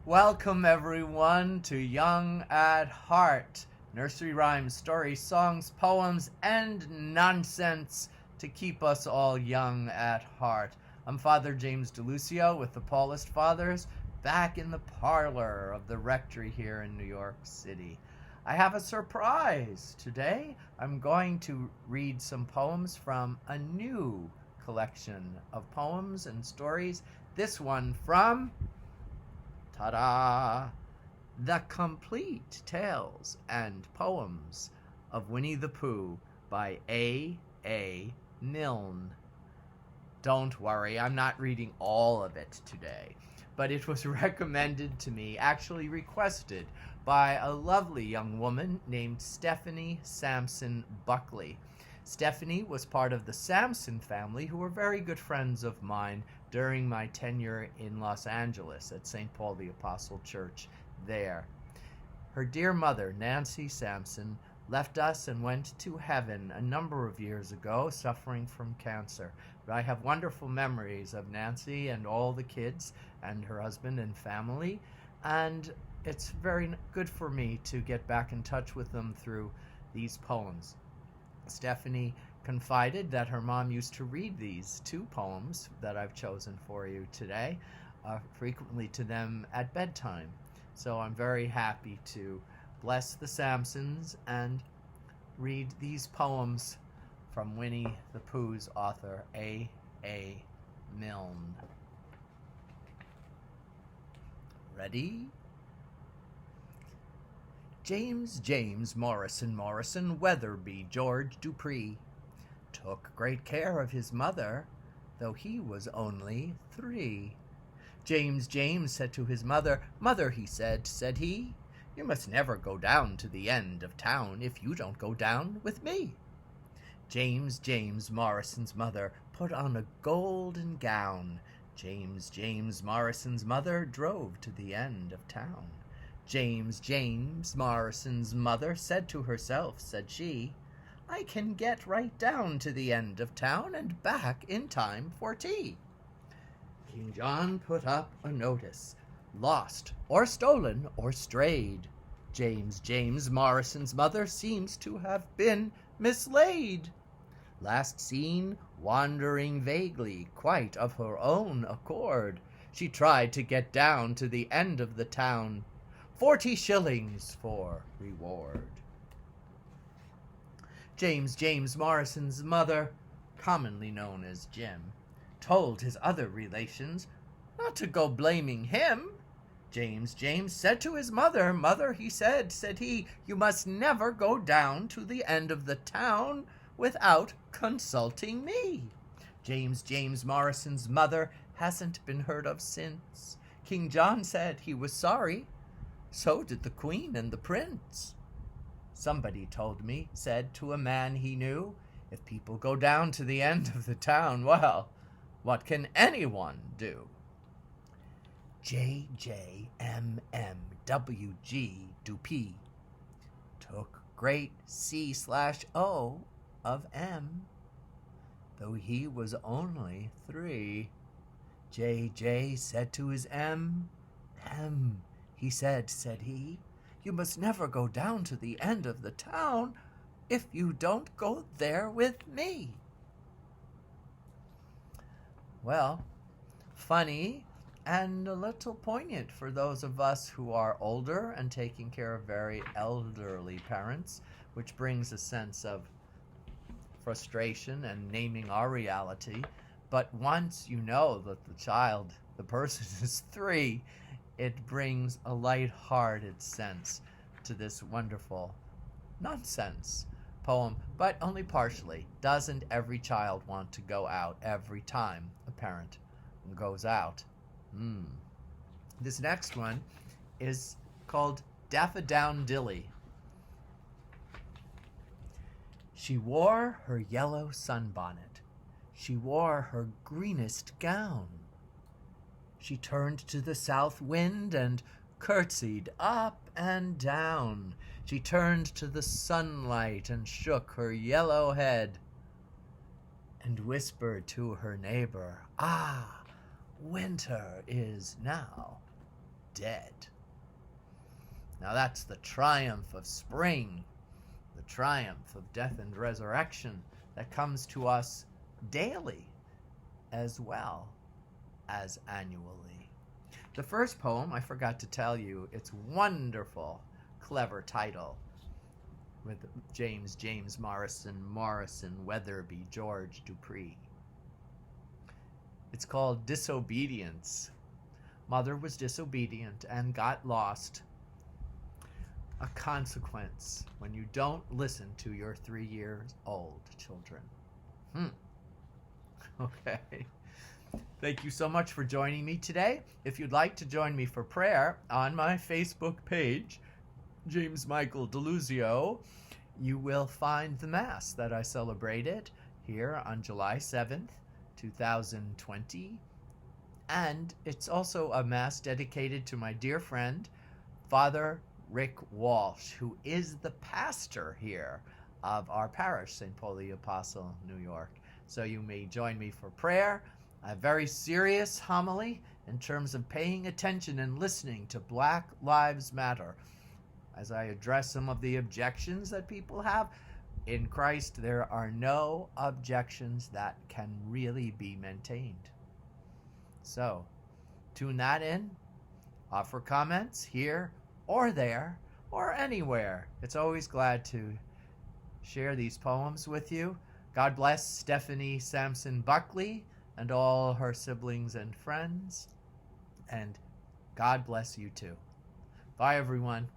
Welcome everyone to Young at Heart. Nursery rhymes, stories, songs, poems, and nonsense to keep us all young at heart. I'm Father James DeLucio with the Paulist Fathers, back in the parlor of the rectory here in New York City. I have a surprise today. I'm going to read some poems from a new collection of poems and stories. This one from ta-da! The Complete Tales and Poems of Winnie the Pooh by A. Milne. Don't worry, I'm not reading all of it today, but it was recommended to me, actually requested, by a lovely young woman named Stephanie Sampson Buckley. Stephanie was part of the Sampson family, who were very good friends of mine during my tenure in Los Angeles at St. Paul the Apostle Church there. Her dear mother, Nancy Sampson, left us and went to heaven a number of years ago, suffering from cancer. But I have wonderful memories of Nancy and all the kids and her husband and family, and it's very good for me to get back in touch with them through these poems. Stephanie confided that her mom used to read these two poems that I've chosen for you today frequently to them at bedtime. So I'm very happy to bless the Sampsons and read these poems from Winnie the Pooh's author, A. Milne. Ready? James Morrison, Weatherby George Dupree, took great care of his mother, though he was only 3. James said to his mother, "Mother," he said he, "you must never go down to the end of town if you don't go down with me." James Morrison's mother put on a golden gown. James Morrison's mother drove to the end of town. James Morrison's mother said to herself, said she, "I can get right down to the end of town and back in time for tea." King John put up a notice, "Lost or stolen or strayed." James Morrison's mother seems to have been mislaid. Last seen wandering vaguely, quite of her own accord, she tried to get down to the end of the town. 40 shillings for reward. James Morrison's mother, commonly known as Jim, told his other relations not to go blaming him. James said to his mother, "Mother," he said he, "you must never go down to the end of the town without consulting me." James Morrison's mother hasn't been heard of since. King John said he was sorry. So did the Queen and the Prince. Somebody told me, said to a man he knew, if people go down to the end of the town, well, what can anyone do? JJMMWG Dupuy took great C/O of M, though he was only 3. JJ said to his M, he said he, "You must never go down to the end of the town if you don't go there with me." Well, funny and a little poignant for those of us who are older and taking care of very elderly parents, which brings a sense of frustration and naming our reality. But once you know that the person is 3, it brings a light-hearted sense to this wonderful nonsense poem, but only partially. Doesn't every child want to go out every time a parent goes out? This next one is called Daffodowndilly. She wore her yellow sunbonnet. She wore her greenest gown. She turned to the south wind and curtsied up and down. She turned to the sunlight and shook her yellow head and whispered to her neighbor, "Ah, winter is now." dead. Now that's the triumph of spring, the triumph of death and resurrection that comes to us daily as well as annually. The first poem, I forgot to tell you, it's wonderful, clever title with James Morrison, Weatherby, George Dupree. It's called Disobedience. Mother was disobedient and got lost. A consequence when you don't listen to your 3-year-old children. Okay. Thank you so much for joining me today. If you'd like to join me for prayer on my Facebook page, James Michael DeLuzio, you will find the Mass that I celebrated here on July 7th, 2020. And it's also a Mass dedicated to my dear friend, Father Rick Walsh, who is the pastor here of our parish, St. Paul the Apostle, New York. So you may join me for prayer, a very serious homily in terms of paying attention and listening to Black Lives Matter. As I address some of the objections that people have, in Christ there are no objections that can really be maintained. So, tune that in, offer comments here or there or anywhere. It's always glad to share these poems with you. God bless Stephanie Sampson Buckley and all her siblings and friends. And God bless you too. Bye, everyone.